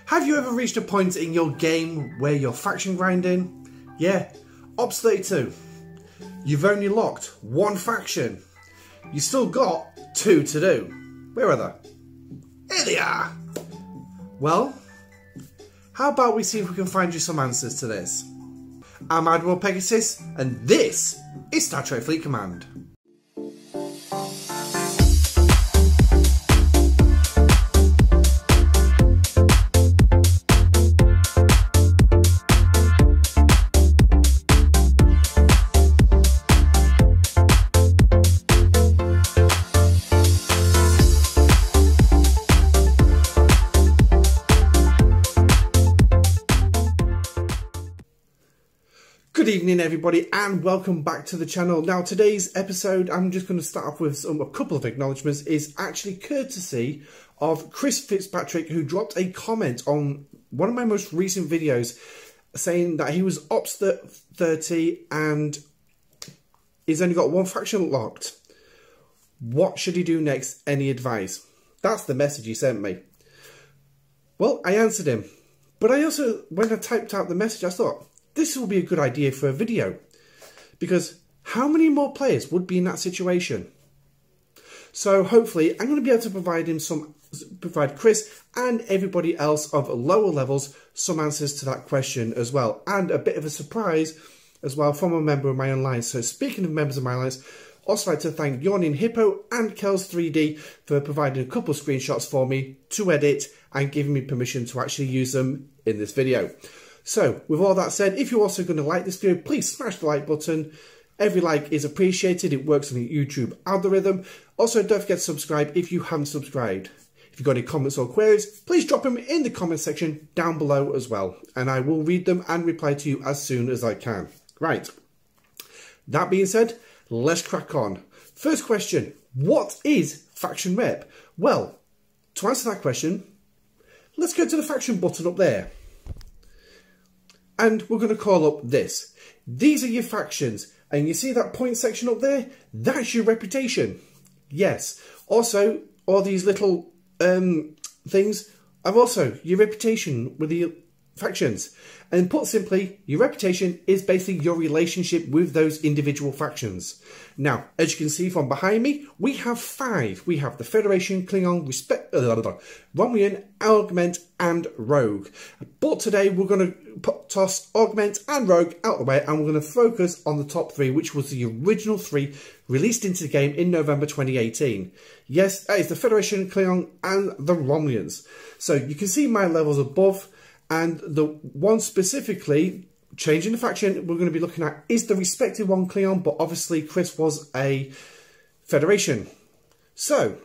Have you ever reached a point in your game where you're faction grinding? Yeah, Ops 32. You've only locked one faction. You still got two to do. Where are they? Here they are! Well, how about we see if we can find you some answers to this? I'm Admiral Pegasus, and this is Star Trek Fleet Command. Good evening everybody and welcome back to the channel. Now today's episode, I'm just going to start off with a couple of acknowledgements, is actually courtesy of Chris Fitzpatrick, who dropped a comment on one of my most recent videos saying that he was Ops 30 and he's only got one faction locked. What should he do next? Any advice? That's the message he sent me. Well, I answered him, but I also, when I typed out the message, I thought, this will be a good idea for a video, because how many more players would be in that situation? So hopefully I'm going to be able to provide Chris and everybody else of lower levels some answers to that question as well, and a bit of a surprise as well from a member of my alliance. So speaking of members of my alliance, also like to thank Yawning Hippo and Kells3D for providing a couple of screenshots for me to edit and giving me permission to actually use them in this video. So, with all that said, if you're also going to like this video, please smash the like button. Every like is appreciated. It works on the YouTube algorithm. Also, don't forget to subscribe if you haven't subscribed. If you've got any comments or queries, please drop them in the comment section down below as well. And I will read them and reply to you as soon as I can. Right. That being said, let's crack on. First question, what is faction rep? Well, to answer that question, let's go to the faction button up there. And we're going to call up this. These are your factions. And you see that point section up there? That's your reputation. Yes. Also, all these little things are also your reputation with the factions. And put simply, your reputation is basically your relationship with those individual factions. Now, as you can see from behind me, we have 5. We have the Federation, Klingon, Romulan, Augment, and Rogue. But today we're going to toss Augment and Rogue out of the way, and we're going to focus on the top 3, which was the original 3 released into the game in November 2018. Yes, that is the Federation, Klingon, and the Romulans. So you can see my levels above. And the one specifically, changing the faction, we're going to be looking at is the respected one Klingon, but obviously Chris was a Federation. So,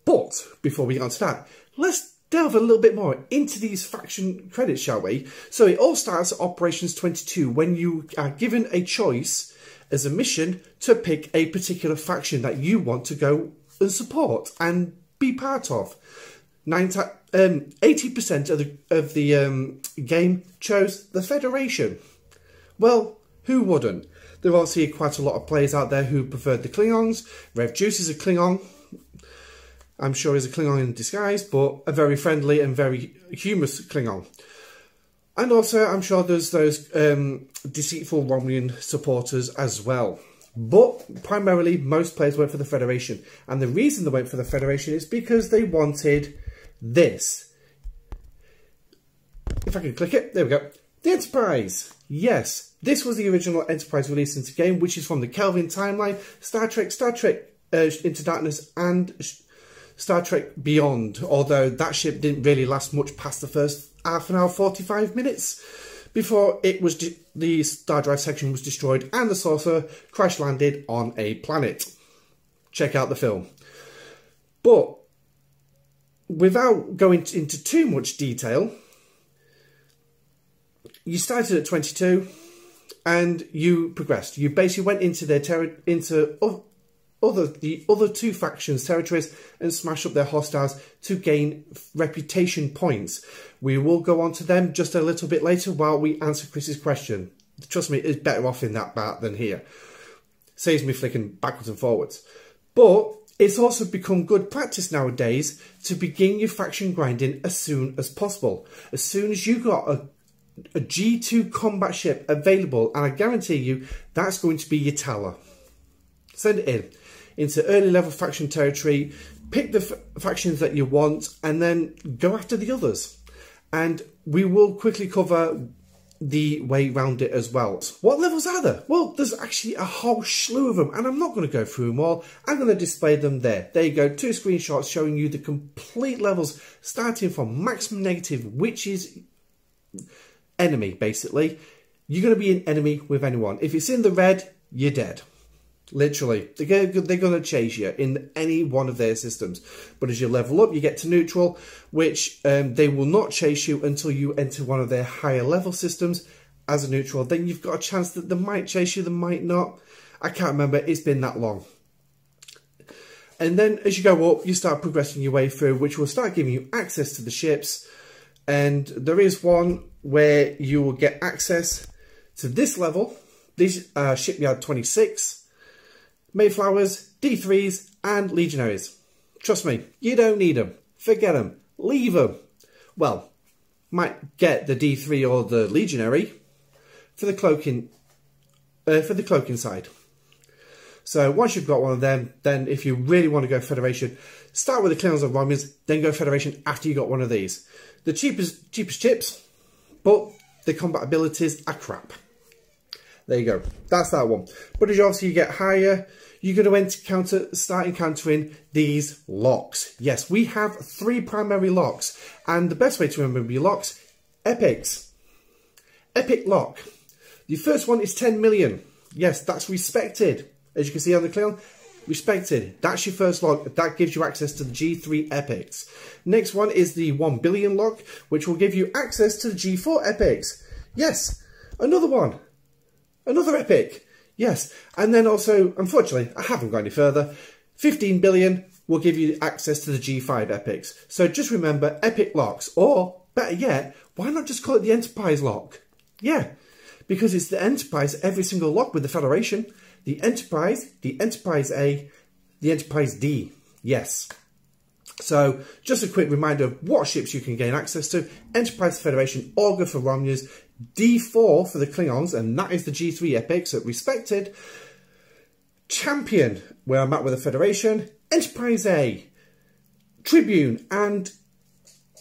but before we get on to that, let's delve a little bit more into these faction credits, shall we? So it all starts at Operations 22 when you are given a choice as a mission to pick a particular faction that you want to go and support and be part of. 80% of the game chose the Federation. Well, who wouldn't? There are obviously quite a lot of players out there who preferred the Klingons. Rev Juice is a Klingon. I'm sure he's a Klingon in disguise, but a very friendly and very humorous Klingon. And also, I'm sure there's those deceitful Romulan supporters as well. But primarily, most players went for the Federation. And the reason they went for the Federation is because they wanted this. If I can click it, there we go. The Enterprise. Yes, this was the original Enterprise released into game, which is from the Kelvin timeline, Star Trek Into Darkness, and Star Trek Beyond. Although that ship didn't really last much past the first half an hour, 45 minutes, before it was the Star Drive section was destroyed and the saucer crash landed on a planet. Check out the film. But without going into too much detail, you started at 22 and you progressed. You basically went into their the other 2 factions' territories and smashed up their hostiles to gain reputation points. We will go on to them just a little bit later while we answer Chris's question. Trust me, it's better off in that part than here. Saves me flicking backwards and forwards. But It's also become good practice nowadays to begin your faction grinding as soon as possible. As soon as you got a G2 combat ship available, and I guarantee you that's going to be your Tala. Send it into early level faction territory, pick the factions that you want, and then go after the others. And we will quickly cover the way around it as well. What levels are there? Well, there's actually a whole slew of them, and I'm not going to go through them all. I'm going to display them there. There you go, 2 screenshots showing you the complete levels, starting from maximum negative, which is enemy, basically. You're going to be an enemy with anyone. If it's in the red, you're dead. Literally, they're going to chase you in any one of their systems. But as you level up, you get to neutral, which they will not chase you until you enter one of their higher level systems as a neutral. Then you've got a chance that they might chase you, they might not. I can't remember, it's been that long. And then as you go up, you start progressing your way through, which will start giving you access to the ships. And there is one where you will get access to this level, this Shipyard 26, Mayflowers, D3s and Legionaries. Trust me, you don't need them. Forget them. Leave them. Well, might get the D3 or the Legionary for the cloaking side. So once you've got one of them, then if you really want to go Federation, start with the Klingons or Romulans, then go Federation after you got one of these. The cheapest chips, but the combat abilities are crap. There you go. That's that one. But as you obviously get higher, you're going to start encountering these locks. Yes, we have 3 primary locks. And the best way to remember your locks, epics. Epic lock. The first one is 10 million. Yes, that's respected. As you can see on the Klingon, respected. That's your first lock. That gives you access to the G3 epics. Next one is the 1 billion lock, which will give you access to the G4 epics. Yes, another one. Another epic. Yes, and then also, unfortunately, I haven't gone any further. 15 billion will give you access to the G5 epics. So just remember, epic locks, or better yet, why not just call it the Enterprise lock? Yeah, because it's the Enterprise, every single lock with the Federation. The Enterprise A, the Enterprise D. Yes. So just a quick reminder of what ships you can gain access to. Enterprise Federation, Augur for Romulans, D4 for the Klingons, and that is the G3 epics at respected. Champion, where I'm at with the Federation, Enterprise A, Tribune, and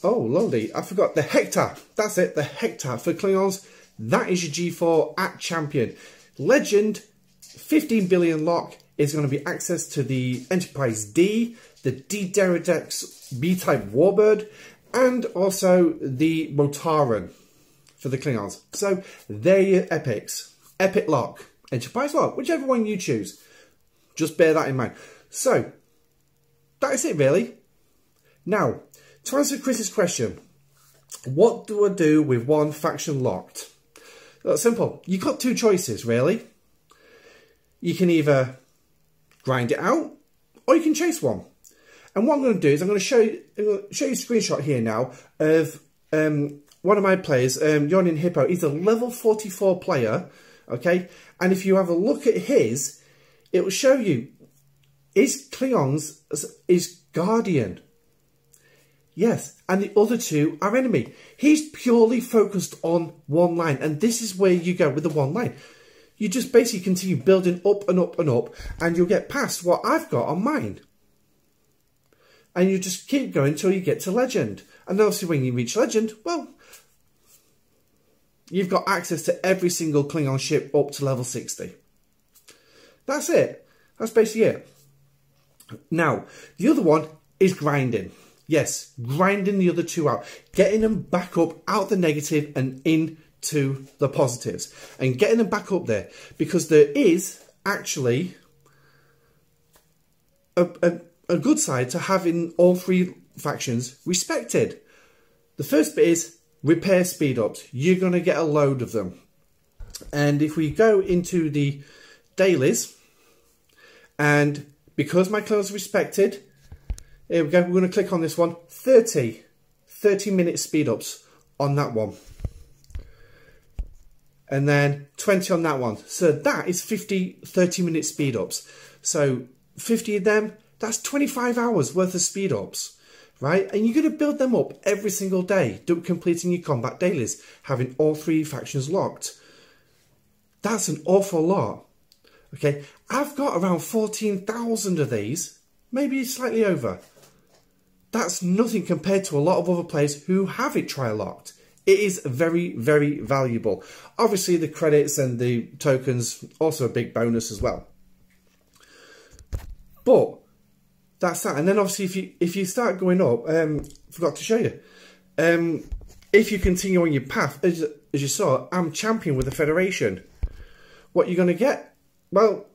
oh lordy, I forgot the Hector. That's it, the Hector for Klingons. That is your G4 at Champion. Legend, 15 billion lock is going to be access to the Enterprise D, the D-Deridex B-type Warbird, and also the Rotaran for the Klingons. So they're your epics. Epic lock, Enterprise lock, whichever one you choose. Just bear that in mind. So that is it really. Now, to answer Chris's question, what do I do with one faction locked? That's simple. You've got 2 choices really. You can either grind it out or you can chase one. And what I'm going to do is I'm going to show you a screenshot here now of one of my players, Yonin Hippo. He's a level 44 player, okay? And if you have a look at his, it will show you his Klingons is Guardian. Yes, and the other 2 are enemy. He's purely focused on one line, and this is where you go with the one line. You just basically continue building up and up and up, and you'll get past what I've got on mine. And you just keep going until you get to Legend. And obviously when you reach Legend, well, you've got access to every single Klingon ship up to level 60. That's it. That's basically it. Now, the other one is grinding. Yes, grinding the other 2 out. Getting them back up out the negative and into the positives. And getting them back up there. Because there is actually a good side to having all 3 factions respected. The first bit is repair speed ups. You're going to get a load of them. And if we go into the dailies, and because my clothes are respected, here we go, we're going to click on this one, 30 minute speed ups on that one. And then 20 on that one. So that is 30 minute speed ups. So 50 of them, That's 25 hours worth of speed ups, right? And you're going to build them up every single day, completing your combat dailies, having all 3 factions locked. That's an awful lot. Okay, I've got around 14,000 of these, maybe slightly over. That's nothing compared to a lot of other players who have it tri-locked. It is very, very valuable. Obviously, the credits and the tokens also a big bonus as well. But that's that. And then obviously, if you start going up, forgot to show you. If you continue on your path, as you saw, I'm champion with the Federation. What you're going to get? Well,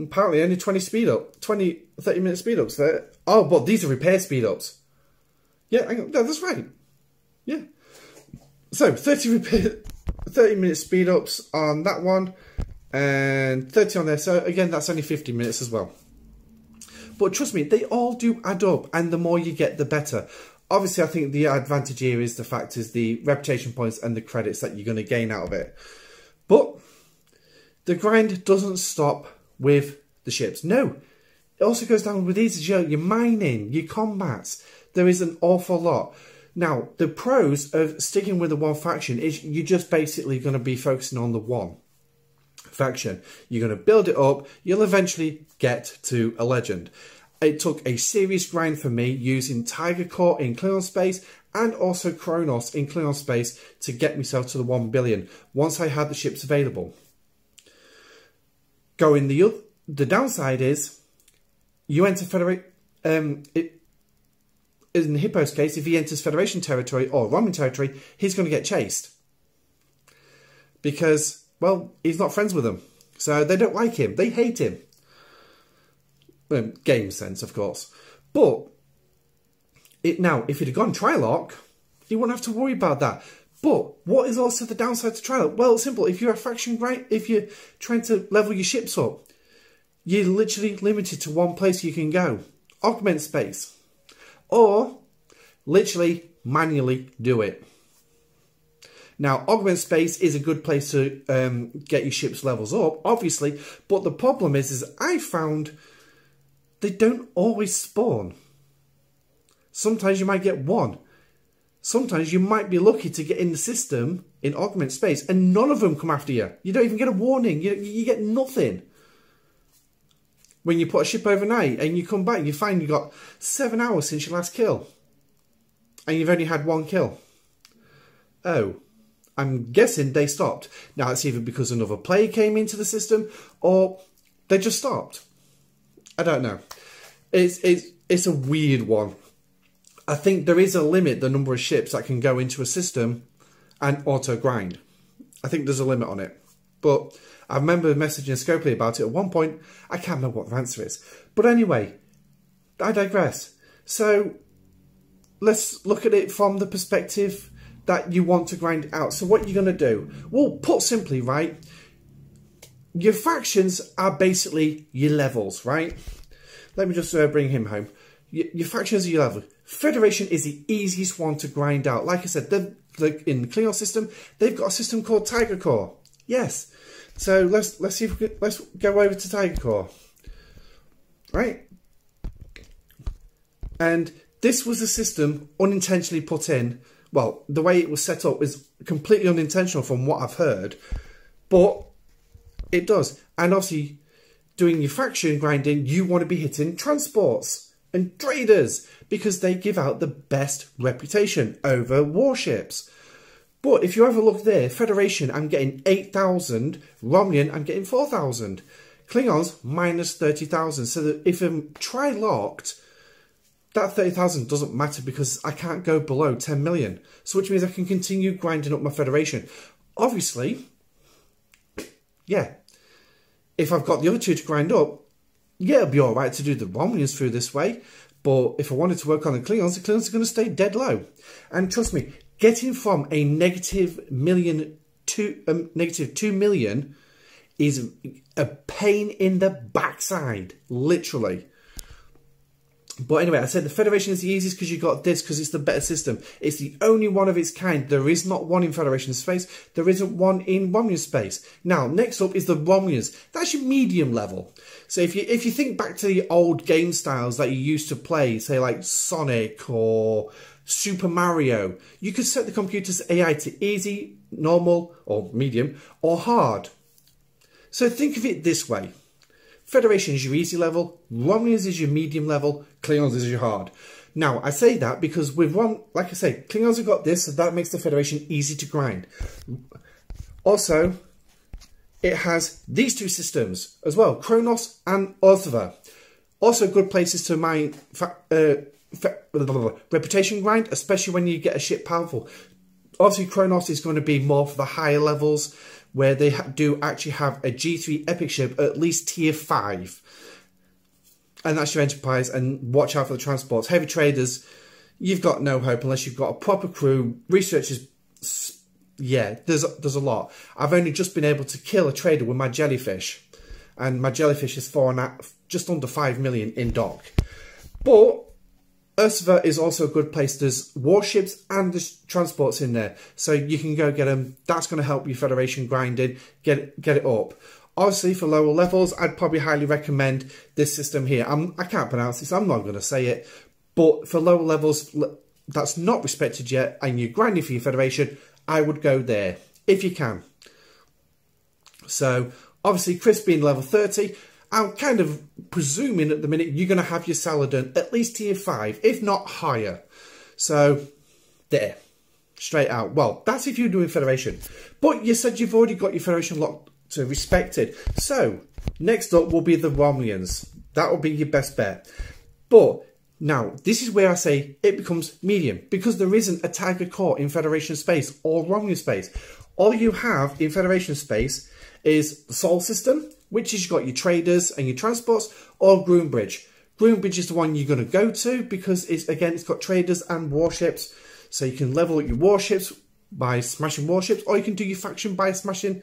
apparently only 30 minute speed ups there. Oh, but these are repair speed ups. Yeah, no, that's right. Yeah. So 30 minute speed ups on that one and 30 on there. So again, that's only 50 minutes as well. But trust me, they all do add up, and the more you get, the better. Obviously, I think the advantage here is the fact is the reputation points and the credits that you're going to gain out of it. But the grind doesn't stop with the ships. No, it also goes down with these as your mining, your combats. There is an awful lot. Now, the pros of sticking with the one faction is you're just basically going to be focusing on the one faction. You're going to build it up. You'll eventually get to a legend. It took a serious grind for me using Tiger Core in Klingon Space and also Kronos in Klingon Space to get myself to the 1 billion once I had the ships available. The downside is you enter Federation. In Hippo's case, if he enters Federation territory or Romulan territory, he's going to get chased because, well, he's not friends with them, so they don't like him. They hate him. Game sense, of course. But now, if he'd have gone Trilock, he wouldn't have to worry about that. But what is also the downside to Trilock? Well, it's simple. If you're a faction, right? If you're trying to level your ships up, you're literally limited to one place you can go: Augment Space, or literally manually do it. Now, Augment Space is a good place to get your ship's levels up, obviously. But the problem is I found they don't always spawn. Sometimes you might get one. Sometimes you might be lucky to get in the system in Augment Space and none of them come after you. You don't even get a warning. You get nothing. When you put a ship overnight and you come back, you find you've got 7 hours since your last kill. And you've only had 1 kill. Oh, I'm guessing they stopped. Now, it's either because another player came into the system or they just stopped. I don't know. It's a weird one. I think there is a limit, the number of ships that can go into a system and auto grind. I think there's a limit on it. But I remember messaging Scopely about it at one point. I can't remember what the answer is. But anyway, I digress. So let's look at it from the perspective that you want to grind it out. So what you're going to do? Well, put simply, right? Your factions are basically your levels, right? Let me just bring him home. Your factions are your level. Federation is the easiest one to grind out. Like I said, in the Klingon system, they've got a system called Tiger Core. Yes. So let's see if let's go over to Tiger Core. Right? And this was a system unintentionally put in. Well, the way it was set up is completely unintentional from what I've heard. But it does. And obviously, doing your faction grinding, you want to be hitting transports and traders because they give out the best reputation over warships. But if you have a look there, Federation, I'm getting 8,000. Romulan, I'm getting 4,000. Klingons, minus 30,000. So that if I'm tri-locked, that 30,000 doesn't matter because I can't go below 10 million. So which means I can continue grinding up my Federation. Obviously, yeah, if I've got the other two to grind up, yeah, it'll be all right to do the Romulans through this way. But if I wanted to work on the Klingons are going to stay dead low. And trust me, getting from a -2 million is a pain in the backside, literally. But anyway, I said the Federation is the easiest because you got this, because it's the better system. It's the only one of its kind. There is not one in Federation space. There isn't one in Romulan space. Now, next up is the Romulans. That's your medium level. So if you think back to the old game styles that you used to play, say like Sonic or Super Mario, you could set the computer's AI to easy, normal, or medium, or hard. So think of it this way. Federation is your easy level, Romulans is your medium level, Klingons is your hard. Now, I say that because with one, like I say, Klingons have got this, so that makes the Federation easy to grind. Also, it has these two systems as well, Kronos and Orthova. Also good places to mine reputation grind, especially when you get a ship powerful. Obviously, Kronos is going to be more for the higher levels, where they do actually have a G3 epic ship, at least tier 5. And that's your Enterprise, and watch out for the transports. Heavy traders, you've got no hope unless you've got a proper crew. Researchers, yeah, there's a lot. I've only just been able to kill a trader with my jellyfish. And my jellyfish is just under 5 million in dock. But Ursova is also a good place. There's warships and there's transports in there, so you can go get them. That's going to help your Federation grinding, get it up. Obviously, for lower levels, I'd probably highly recommend this system here. I can't pronounce this, I'm not going to say it, but for lower levels that's not respected yet, and you're grinding for your Federation, I would go there if you can. So obviously, Chris being level 30. I'm kind of presuming at the minute you're going to have your Saladin at least tier 5, if not higher. So, there. Straight out. Well, that's if you're doing Federation. But you said you've already got your Federation locked to respected. So, next up will be the Romulans. That will be your best bet. But, now, this is where I say it becomes medium. Because there isn't a Tiger Core in Federation space or Romulan space. All you have in Federation space is the Sol system, which is you've got your traders and your transports, or Groombridge. Groombridge is the one you're going to go to because it's got traders and warships. So you can level up your warships by smashing warships, or you can do your faction by smashing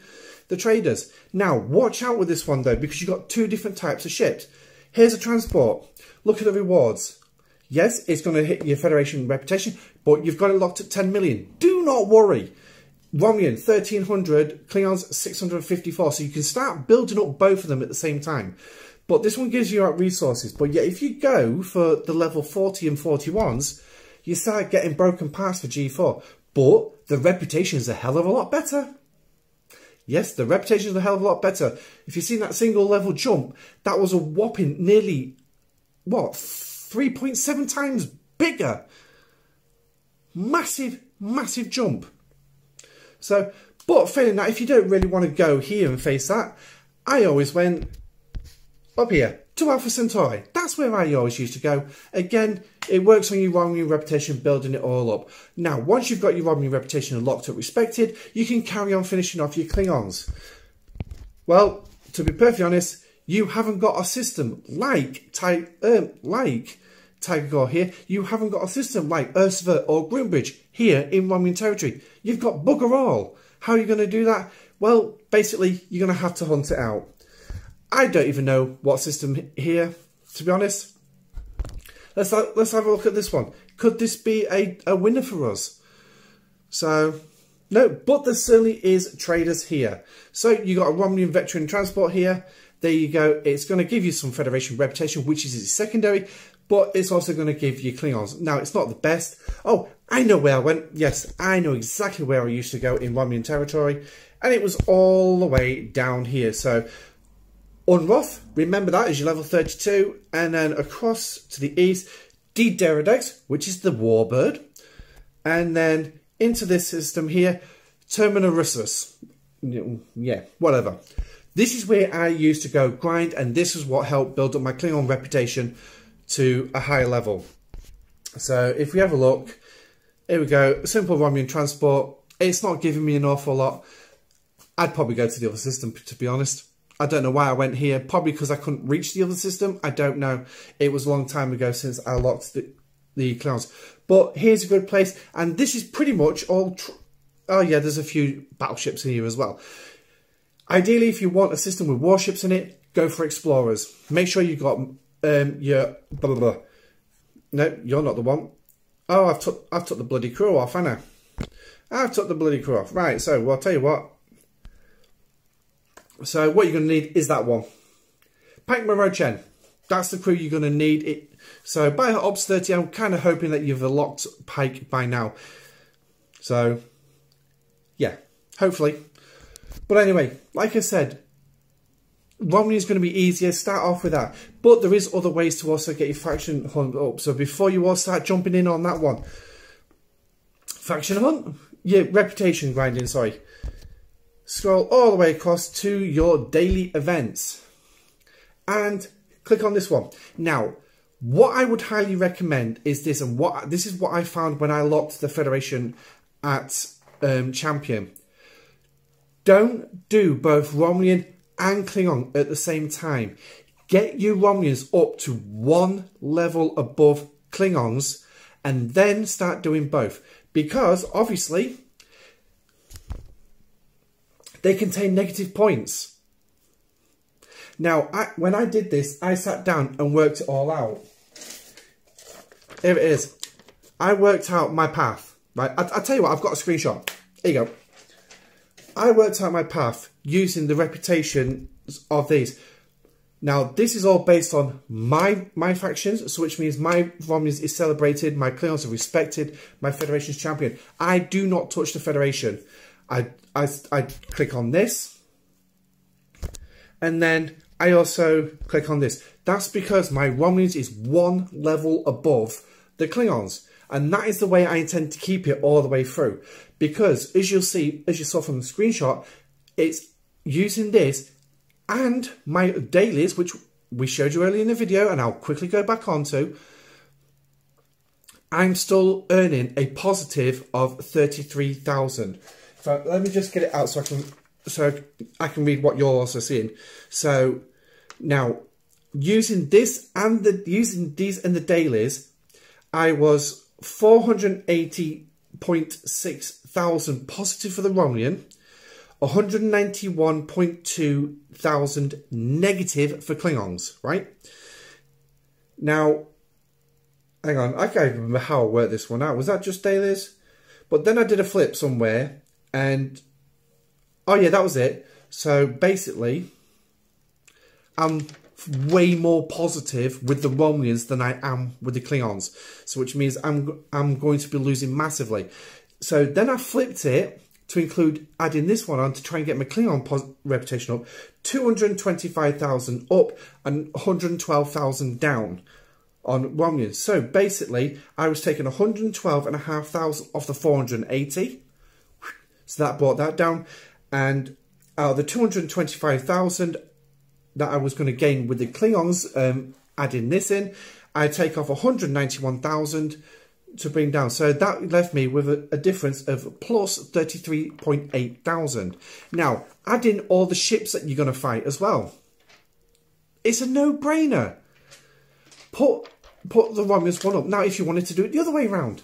the traders. Now, watch out with this one though, because you've got two different types of ships. Here's a transport. Look at the rewards. Yes, it's going to hit your Federation reputation, but you've got it locked at 10 million. Do not worry. Romulan 1300, Klingons 654, so you can start building up both of them at the same time. But this one gives you out resources. But yeah, if you go for the level 40 and 41s, you start getting broken parts for G4. But the reputation is a hell of a lot better. Yes, the reputation is a hell of a lot better. If you've seen that single level jump, that was a whopping nearly, what, 3.7 times bigger. Massive, massive jump. So, but failing that, if you don't really want to go here and face that, I always went up here to Alpha Centauri. That's where I always used to go. Again, it works on your Romulan reputation, building it all up. Now, once you've got your Romulan reputation locked up, respected, you can carry on finishing off your Klingons. Well, to be perfectly honest, you haven't got a system like Tiger Core here. You haven't got a system like Ursova or Groombridge here in Romulan territory. You've got bugger all. How are you going to do that? Well, basically, you're going to have to hunt it out. I don't even know what system here, to be honest. Let's have a look at this one. Could this be a winner for us? So, no, but there certainly is traders here. So, you got a Romulan veteran transport here. There you go. It's going to give you some Federation reputation, which is its secondary, but it's also going to give you Klingons. Now, it's not the best. Oh, I know where I went. Yes, I know exactly where I used to go in Romulan territory, and it was all the way down here. So, Unroth, remember that is your level 32, and then across to the east, D Deridex, which is the Warbird, and then into this system here, Terminarussus. Yeah, whatever. This is where I used to go grind, and this is what helped build up my Klingon reputation to a higher level. So if we have a look, here we go, simple Romulan transport. It's not giving me an awful lot. I'd probably go to the other system, to be honest. I don't know why I went here. Probably because I couldn't reach the other system. I don't know. It was a long time ago since I locked the Klingons. But here's a good place. And this is pretty much all... Oh yeah, there's a few battleships in here as well. Ideally, if you want a system with warships in it, go for explorers. Make sure you've got your No, you're not the one. Oh, I've took the bloody crew off, haven't I? I've took the bloody crew off. Right, so well, I'll tell you what. So what you're going to need is that one. Pike Monroe Chen. That's the crew you're going to need. It. So by Ops 30, I'm kind of hoping that you've locked Pike by now. So, yeah, hopefully. But anyway, like I said, Romney is going to be easier. Start off with that. But there is other ways to also get your faction hunt up. So before you all start jumping in on that one. Faction hunt? Yeah, reputation grinding, sorry. Scroll all the way across to your daily events. And click on this one. Now, what I would highly recommend is this. And this is what I found when I locked the Federation at Champion. Don't do both Romnian and Klingon at the same time. Get your Romnians up to one level above Klingons and then start doing both. Because, obviously, they contain negative points. Now, when I did this, I sat down and worked it all out. Here it is. I worked out my path. Right? I'll tell you what, I've got a screenshot. Here you go. I worked out my path using the reputations of these. Now, this is all based on my factions, so which means my Romulans is celebrated, my Klingons are respected, my Federation's champion. I do not touch the Federation. I click on this, and then I also click on this. That's because my Romulans is one level above the Klingons. And that is the way I intend to keep it all the way through. Because, as you saw from the screenshot, it's using this and my dailies, which we showed you earlier in the video, and I'll quickly go back onto. I'm still earning a positive of 33,000. So let me just get it out so I can read what you're also seeing. So now, using this and using these and the dailies, I was 480.6 thousand positive for the Romnian, 191.2 thousand negative for Klingons, right? Now, hang on, I can't even remember how I worked this one out. Was that just dailies? But then I did a flip somewhere and, oh yeah, that was it. So basically, I'm way more positive with the Romulans than I am with the Klingons. So which means I'm going to be losing massively. So then I flipped it to include adding this one on to try and get my Klingon reputation up. 225,000 up and 112,000 down on Romulans. So basically, I was taking 112,500 off the 480. So that brought that down. And out of the 225,000 that I was going to gain with the Klingons, adding this in, I take off 191,000 to bring down. So that left me with a difference of plus 33.8 thousand. Now, add in all the ships that you're going to fight as well. It's a no-brainer. Put the Romulans one up. Now, if you wanted to do it the other way around,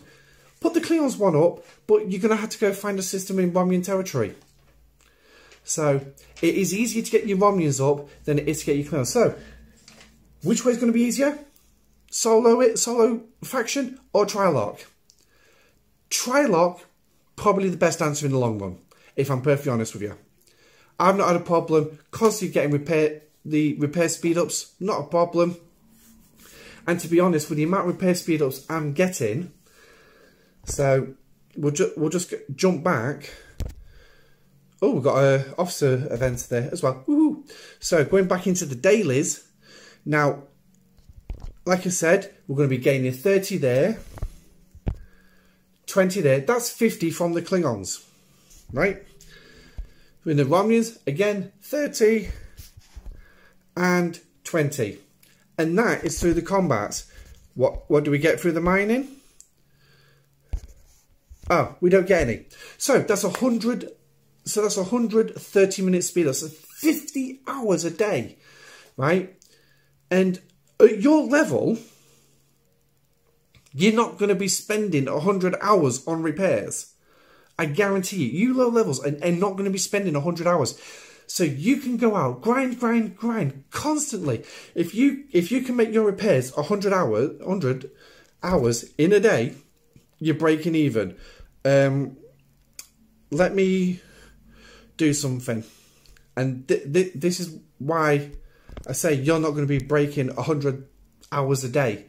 put the Klingons one up, but you're going to have to go find a system in Romulan territory. So, it is easier to get your Romulans up than it is to get your Klingons. So, which way is going to be easier? Solo faction or Trilock? Trilock, probably the best answer in the long run, if I'm perfectly honest with you. I've not had a problem constantly getting the repair speed ups, not a problem. And to be honest, with the amount of repair speed ups I'm getting, so we'll just jump back. Oh, we've got an officer event there as well. Woohoo! So going back into the dailies. Now, like I said, we're going to be gaining 30 there, 20 there. That's 50 from the Klingons, right? In the Romulans, again, 30 and 20. And that is through the combats. What do we get through the mining? Oh, we don't get any. So that's 100. So that's 130 minute speed. That's 50 hours a day, right? And at your level, you're not going to be spending 100 hours on repairs. I guarantee you. You low levels are not going to be spending 100 hours. So you can go out, grind constantly. If you can make your repairs 100 hours in a day, you're breaking even. Let me do something. And this is why I say you're not going to be breaking 100 hours a day.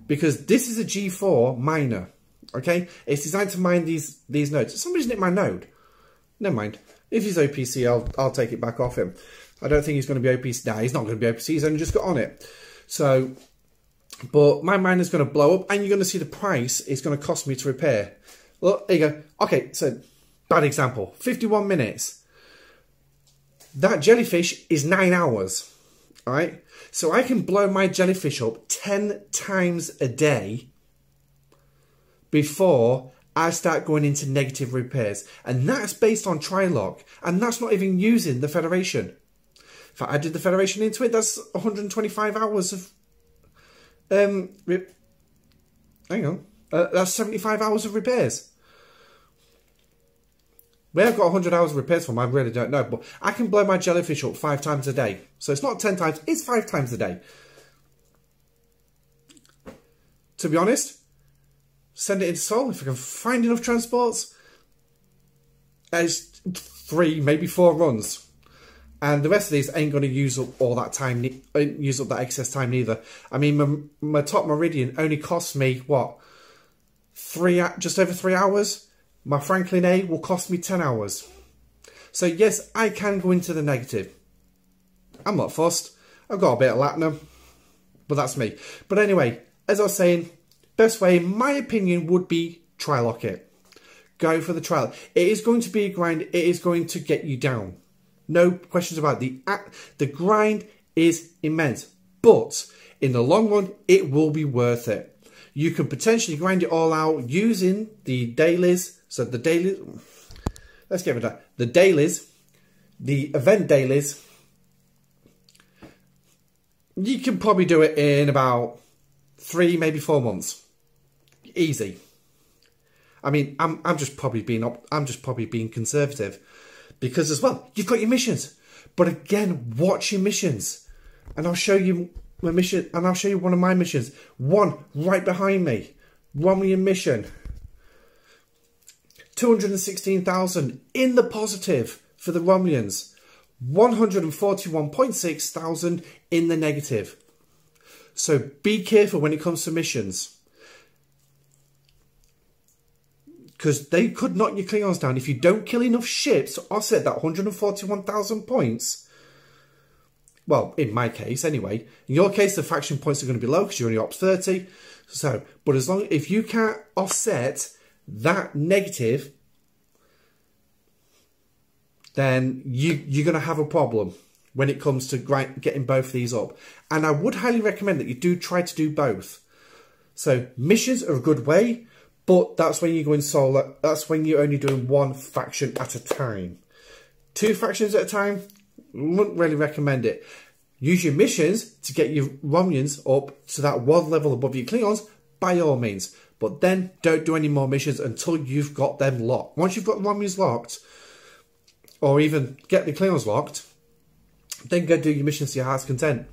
Because this is a G4 miner. Okay? It's designed to mine these nodes. Somebody's nicked my node. Never mind. If he's OPC, I'll take it back off him. I don't think he's going to be OPC. Nah, he's not going to be OPC. He's only just got on it. So, but my miner's going to blow up, and you're going to see the price it's going to cost me to repair. Look, there you go. Okay, so bad example. 51 minutes. That jellyfish is 9 hours. All right? So I can blow my jellyfish up 10 times a day before I start going into negative repairs. And that's based on Trilock. And that's not even using the Federation. If I added the Federation into it, that's 125 hours of... hang on. That's 75 hours of repairs. Where I've got 100 hours of repairs from, I really don't know. But I can blow my jellyfish up 5 times a day. So it's not 10 times, it's 5 times a day. To be honest, send it into Sol if I can find enough transports. It's 3, maybe 4 runs. And the rest of these ain't going to use up all that time, use up that excess time neither. I mean, my top Meridian only costs me, what, just over 3 hours? My Franklin A will cost me 10 hours. So yes, I can go into the negative. I'm not fussed. I've got a bit of latinum, but that's me. But anyway, as I was saying, best way, in my opinion, would be Trilock it. Go for the trial. It is going to be a grind. It is going to get you down. No questions about it. The grind is immense. But in the long run, it will be worth it. You can potentially grind it all out using the dailies. So the dailies, let's get rid of that. The dailies, the event dailies, you can probably do it in about 3, maybe 4 months. Easy. I mean, I'm just probably being conservative, because as well, you've got your missions. But again, watch your missions, and I'll show you my mission, and I'll show you one of my missions. One right behind me, Romulus mission. 216,000 in the positive for the Romulans. 141.6 thousand in the negative. So be careful when it comes to missions, because they could knock your Klingons down if you don't kill enough ships to offset that 141,000 points. Well, in my case anyway. In your case, the faction points are going to be low because you're only Ops 30. So, but as long if you can't offset that negative, then you're going to have a problem when it comes to getting both of these up. And I would highly recommend that you do try to do both. So missions are a good way, but that's when you go in solo. That's when you're only doing one faction at a time. 2 factions at a time, wouldn't really recommend it. Use your missions to get your Romulans up to that 1 level above your Klingons, by all means. But then don't do any more missions until you've got them locked. Once you've got the Romulans locked, or even get the Klingons locked, then go do your missions to your heart's content.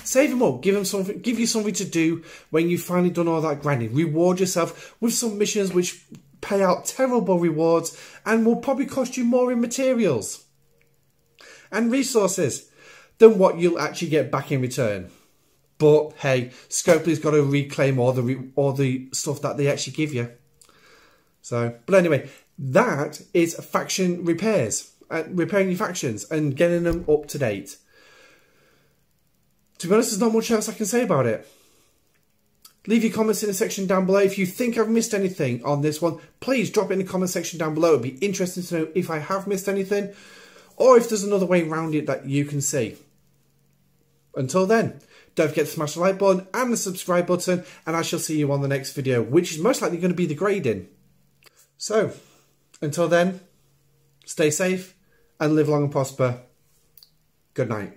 Save them up, give you something to do when you've finally done all that grinding. Reward yourself with some missions which pay out terrible rewards and will probably cost you more in materials and resources than what you'll actually get back in return. But hey, Scopely's got to reclaim all the stuff that they actually give you. So, but anyway, that is faction repairs, repairing your factions and getting them up to date. To be honest, there's not much else I can say about it. Leave your comments in the section down below. If you think I've missed anything on this one, please drop it in the comment section down below. It'd be interesting to know if I have missed anything, or if there's another way around it that you can see. Until then, don't forget to smash the like button and the subscribe button, and I shall see you on the next video, which is most likely going to be the grading. So, until then, stay safe and live long and prosper. Good night.